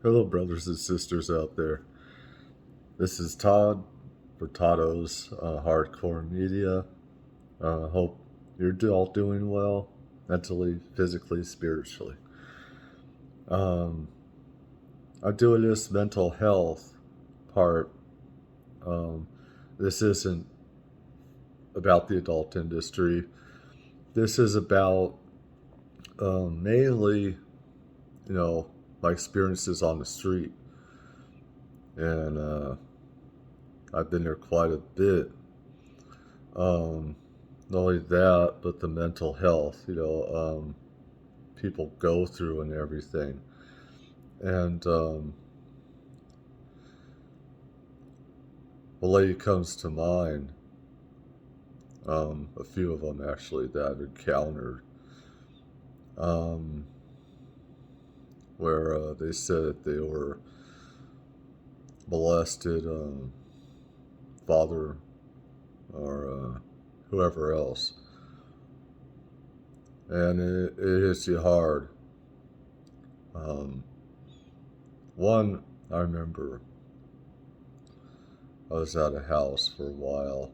Hello, brothers and sisters out there. This is Todd for Totto's Hardcore Media. Hope you're all doing well, mentally, physically, spiritually. Um, I'm doing this mental health part. Um, this isn't about the adult industry. This is about mainly, you know, my experiences on the street. And I've been there quite a bit. Um, Not only that, but the mental health, people go through and everything. And a lady comes to mind, a few of them actually that I've encountered, um, where they said that they were molested, father or whoever else. And it hits you hard. Um, One, I remember I was at a house for a while.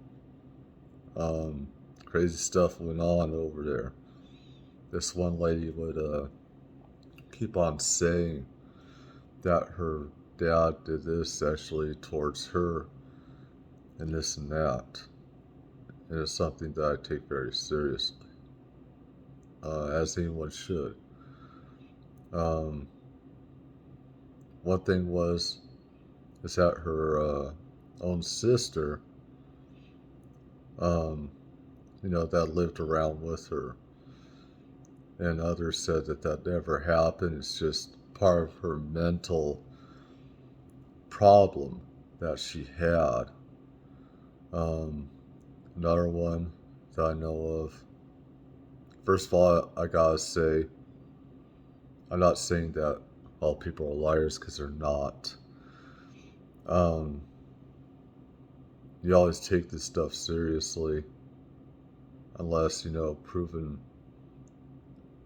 Crazy stuff went on over there. This one lady would keep on saying that her dad did this sexually towards her and this and that. And it's something that I take very seriously, as anyone should. Um, One thing is that her own sister, um, that lived around with her, and others said that that never happened. It's just part of her mental problem that she had. Um, Another one that I know of. First of all, I gotta say, I'm not saying that all people are liars because they're not. Um, you always take this stuff seriously, unless proven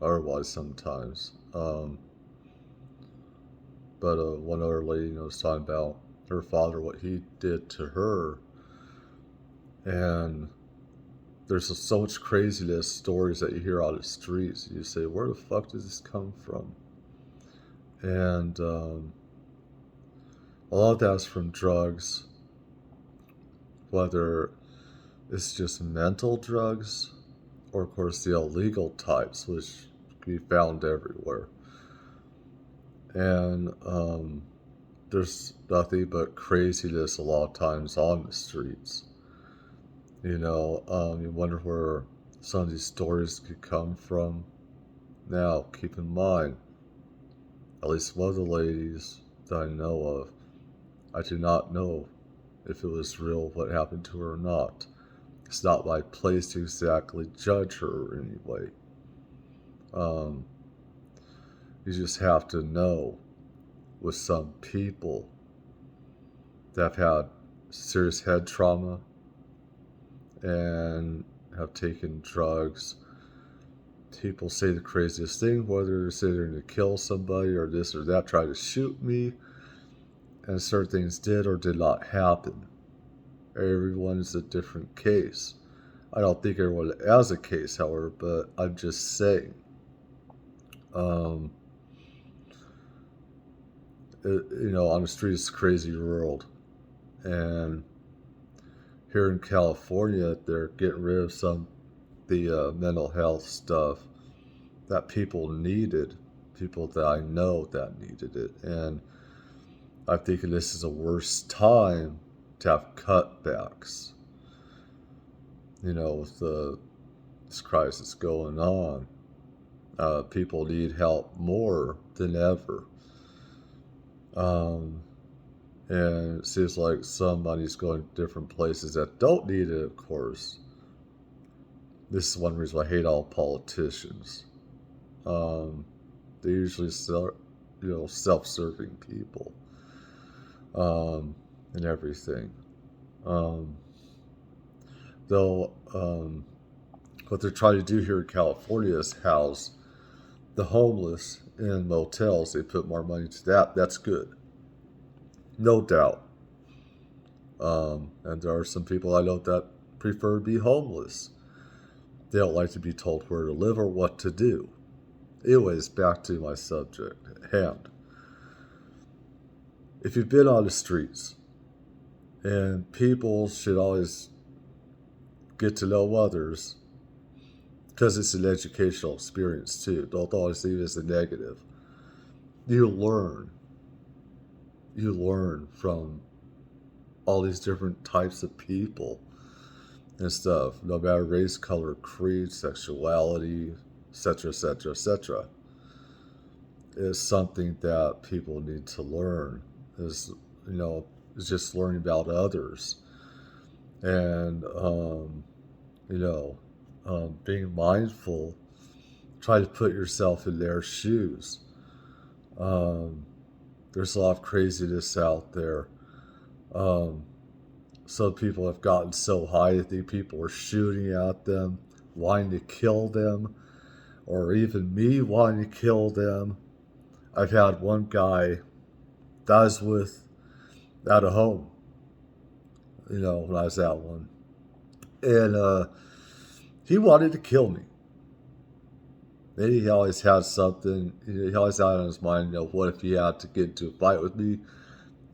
otherwise. Sometimes, but one other lady, was talking about her father, what he did to her, and there's so much craziness stories that you hear out of the streets. You say, where the fuck does this come from? And a lot of that's from drugs, whether it's just mental drugs or, of course, the illegal types, which can be found everywhere. And there's nothing but craziness a lot of times on the streets. You wonder where some of these stories could come from. Now, keep in mind, at least one of the ladies that I know of, I do not know if it was real what happened to her or not. It's not my place to exactly judge her in any way. Um, you just have to know with some people that have had serious head trauma and have taken drugs. People say the craziest thing, whether they're saying to kill somebody or this or that, try to shoot me, and certain things did or did not happen. Everyone is a different case. I don't think everyone has a case, however, but I'm just saying. Um, on the street, it's a crazy world. And here in California, they're getting rid of some the mental health stuff that people needed, people that I know that needed it. And I think this is a worse time to have cutbacks, with this crisis going on. People need help more than ever. Um, and it seems like some money's going to different places that don't need it, of course. This is one reason I hate all politicians. Um, they usually self-serving people, and everything. Um, though, what they're trying to do here in California is house the homeless in motels, they put more money to that. That's good, no doubt. And there are some people I know that prefer to be homeless. They don't like to be told where to live or what to do. Anyways, back to my subject at hand. If you've been on the streets, and people should always get to know others, because it's an educational experience too. Don't always see it as a negative. You learn. You learn from all these different types of people and stuff, no matter race, color, creed, sexuality, etc., etc., etc. Is something that people need to learn. Is is just learning about others and you know being mindful. Try to put yourself in their shoes. Um, there's a lot of craziness out there. Um, some people have gotten so high that people are shooting at them, wanting to kill them, or even me wanting to kill them. I've had one guy that I was with at a home, when I was at one, and he wanted to kill me. And he always had something. He always had on his mind, what if he had to get into a fight with me?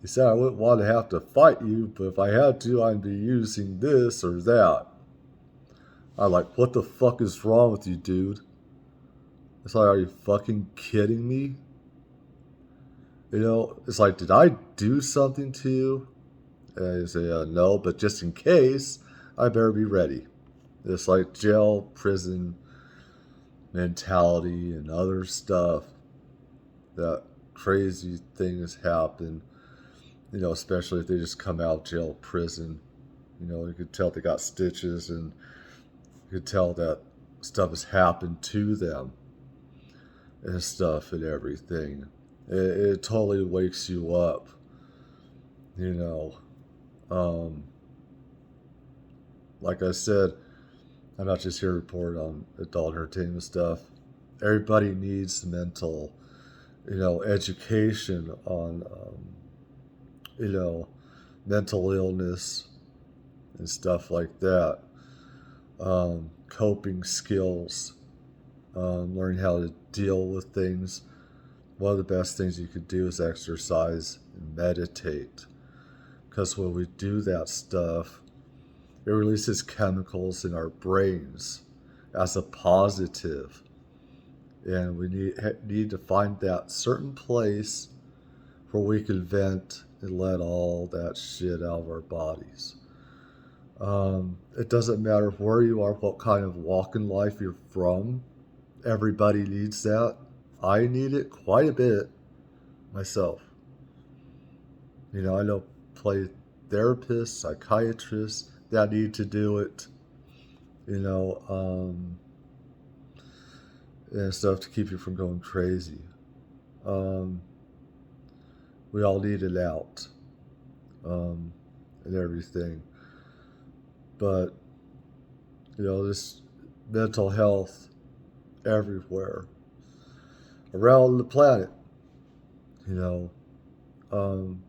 He said, I wouldn't want to have to fight you, but if I had to, I'd be using this or that. I'm like, what the fuck is wrong with you, dude? It's like, are you fucking kidding me? It's like, did I do something to you? And he say, no, but just in case, I better be ready. It's like jail, prison mentality and other stuff. That crazy things happen, especially if they just come out of jail, prison. You could tell they got stitches, and you could tell that stuff has happened to them and stuff and everything. It totally wakes you up, you know. Like I said, I'm not just here to report on adult entertainment stuff. Everybody needs mental, education on, you know, mental illness and stuff like that. Coping skills, learning how to deal with things. One of the best things you could do is exercise and meditate. Because when we do that stuff, it releases chemicals in our brains as a positive. And we need to find that certain place where we can vent and let all that shit out of our bodies. It doesn't matter where you are, what kind of walk in life you're from. Everybody needs that. I need it quite a bit myself. I know play therapists, psychiatrists that need to do it. You know, and stuff to keep you from going crazy. Um, we all need it out, and everything. But, this mental health everywhere around the planet, you know, um,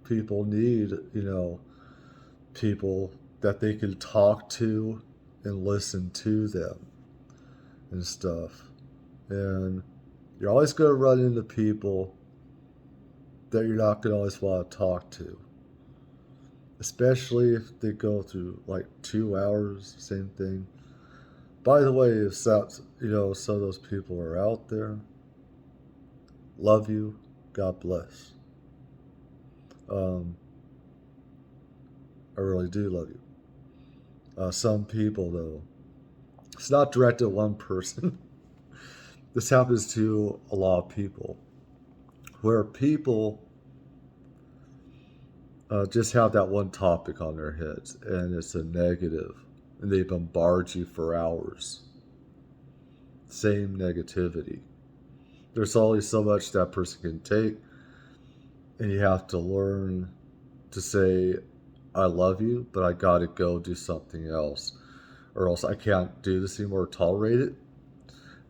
people need, people that they can talk to and listen to them and stuff. And you're always going to run into people that you're not going to always want to talk to. Especially if they go through like 2 hours, same thing. By the way, if that's, some of those people are out there, love you, God bless. Um, I really do love you. Some people, though, it's not directed at one person. This happens to a lot of people, where people just have that one topic on their heads, and it's a negative, and they bombard you for hours. Same negativity. There's only so much that person can take, and you have to learn to say, I love you, but I gotta go do something else, or else I can't do this anymore or tolerate it.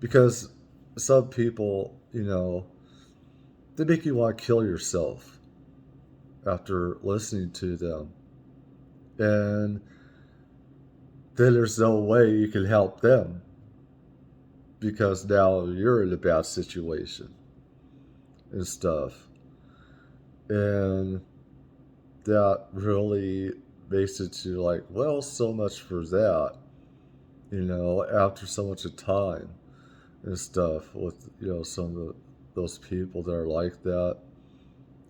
Because some people, they make you want to kill yourself after listening to them. And then there's no way you can help them because now you're in a bad situation and stuff. And that really makes it to like, well, so much for that, after so much of time and stuff with, some of those people that are like that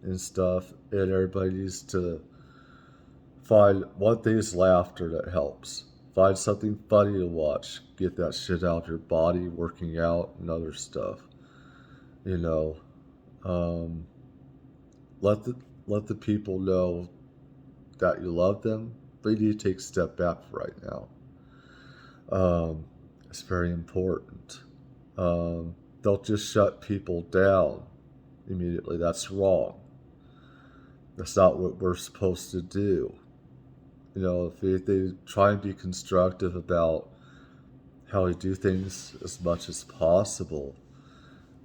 and stuff. And everybody needs to find one thing is laughter that helps. Find something funny to watch. Get that shit out of your body, working out and other stuff. You know, um, let the let the people know that you love them, but you need to take a step back right now. It's very important. Don't just shut people down immediately. That's wrong. That's not what we're supposed to do. If they try and be constructive about how we do things as much as possible,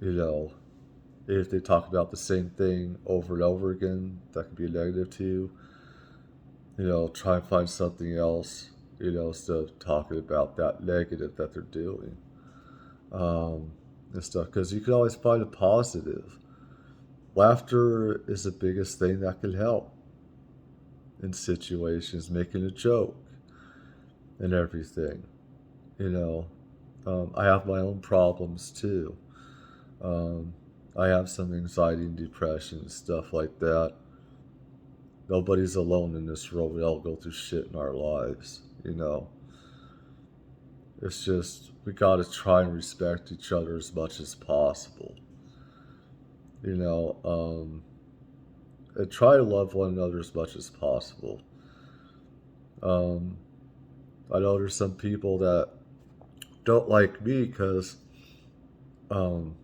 you know, if they talk about the same thing over and over again, that can be negative to you. Try and find something else, instead of talking about that negative that they're doing and stuff. Because you can always find a positive. Laughter is the biggest thing that can help in situations, making a joke and everything. You know, I have my own problems too. Um, I have some anxiety and depression, stuff like that. Nobody's alone in this world. We all go through shit in our lives. It's just, we gotta try and respect each other as much as possible. You know, um, and try to love one another as much as possible. Um, I know there's some people that don't like me because um,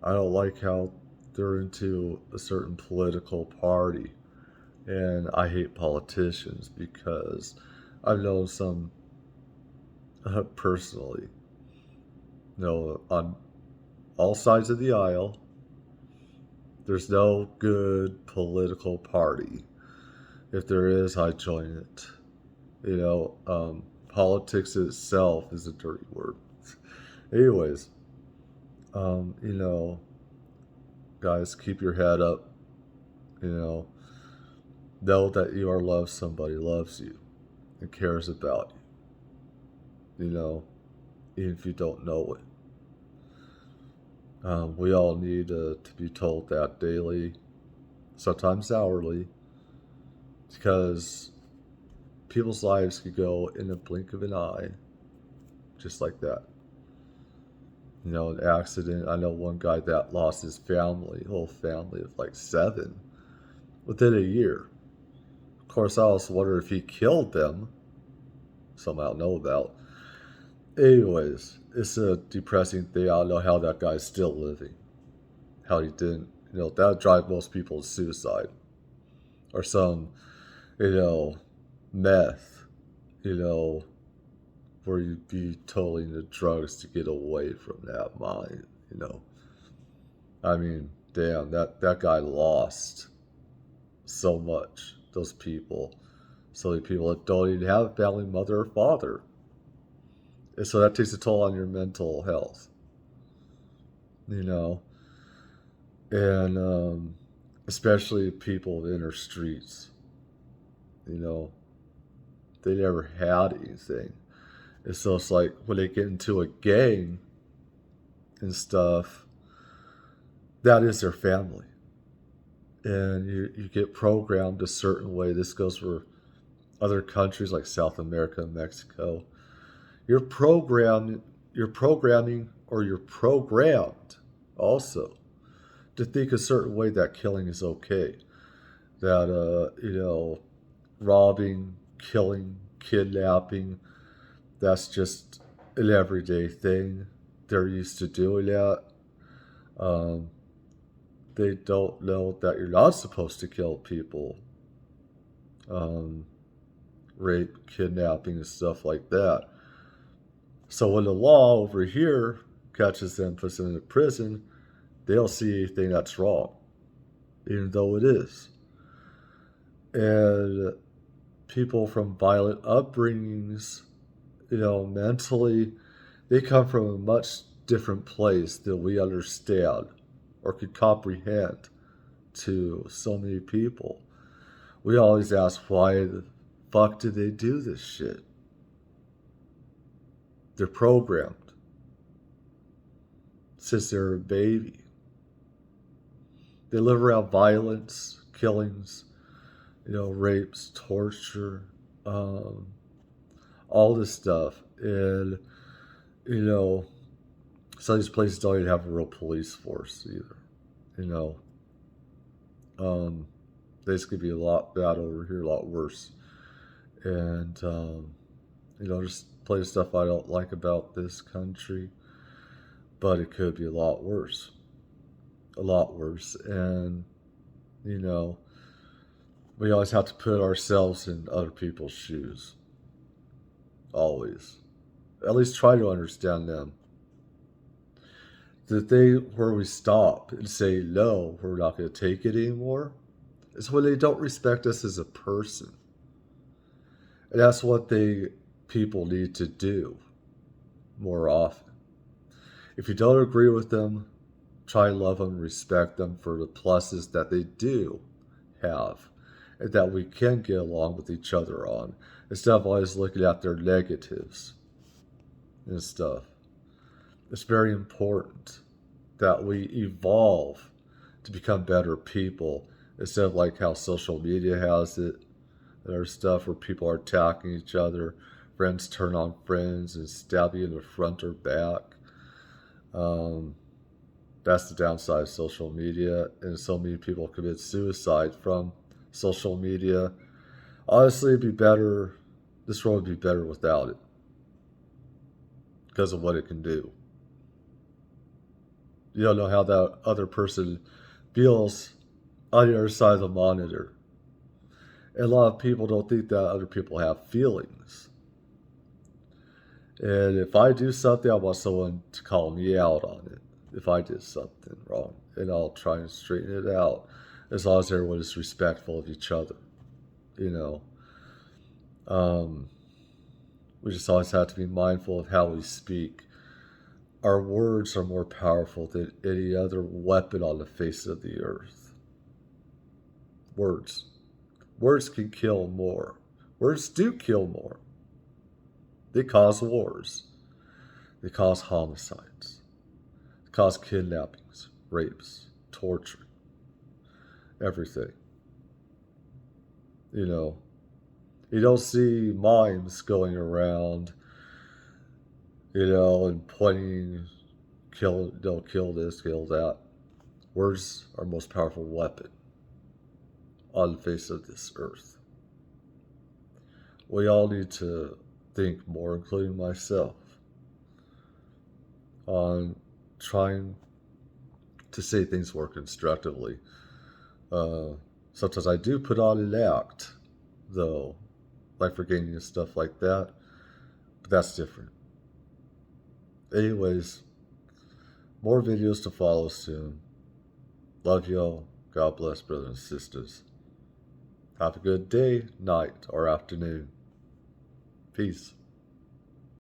I don't like how they're into a certain political party. And I hate politicians because I've known some personally, on all sides of the aisle, there's no good political party. If there is, I join it. Politics itself is a dirty word. Anyways, um, you know, guys, keep your head up. You know that you are loved. Somebody loves you and cares about you. Even if you don't know it. We all need to be told that daily, sometimes hourly, because people's lives could go in a blink of an eye, just like that. An accident. I know one guy that lost his family, whole family of like seven, within a year. Of course, I also wonder if he killed them. Something I don't know about. Anyways, it's a depressing thing. I don't know how that guy's still living. How he didn't. That would drive most people to suicide. Or some, you know, meth, you know, where you'd be totally into drugs to get away from that mind. I mean, damn, that guy lost so much. Those people. So many people that don't even have a family, mother or father. And so that takes a toll on your mental health, you know, and especially people in inner streets, you know, they never had anything. And so it's like when they get into a gang and stuff, that is their family. And you get programmed a certain way. This goes for other countries like South America and Mexico. You're programmed, you're programming, or you're programmed also to think a certain way that killing is okay. That, robbing, killing, kidnapping, that's just an everyday thing. They're used to doing that. Um, they don't know that you're not supposed to kill people, um, rape, kidnapping, and stuff like that. So when the law over here catches them, puts them in prison, they don't see anything that's wrong, even though it is. And people from violent upbringings, mentally, they come from a much different place than we understand or could comprehend to so many people. We always ask, why the fuck did they do this shit? They're programmed since they're a baby. They live around violence, killings, rapes, torture, all this stuff. And, some of these places don't even have a real police force either. This could be a lot bad over here, a lot worse. And, just plenty of stuff I don't like about this country, but it could be a lot worse. A lot worse. And, we always have to put ourselves in other people's shoes. Always. At least try to understand them. The thing where we stop and say, no, we're not going to take it anymore, is when they don't respect us as a person. And that's what people need to do more often. If you don't agree with them, try and love them and respect them for the pluses that they do have and that we can get along with each other on, instead of always looking at their negatives and stuff. It's very important that we evolve to become better people, instead of like how social media has it. There's stuff where people are attacking each other, friends turn on friends and stab you in the front or back. That's the downside of social media, and so many people commit suicide from social media. Honestly, it'd be better, this world would be better without it, because of what it can do. You don't know how that other person feels on the other side of the monitor. And a lot of people don't think that other people have feelings. And if I do something, I want someone to call me out on it if I did something wrong. And I'll try and straighten it out, as long as everyone is respectful of each other. We just always have to be mindful of how we speak. Our words are more powerful than any other weapon on the face of the earth. Words. Words can kill more. Words do kill more. They cause wars. They cause homicides. They cause kidnappings, rapes, torture, everything. You don't see mimes going around, and pointing, don't kill this, kill that. Words are the most powerful weapon on the face of this earth. We all need to think more, including myself, on trying to say things more constructively. Sometimes I do put on an act, though, like forgetting and stuff like that, but that's different. Anyways, more videos to follow soon. Love y'all. God bless, brothers and sisters. Have a good day, night, or afternoon. Peace.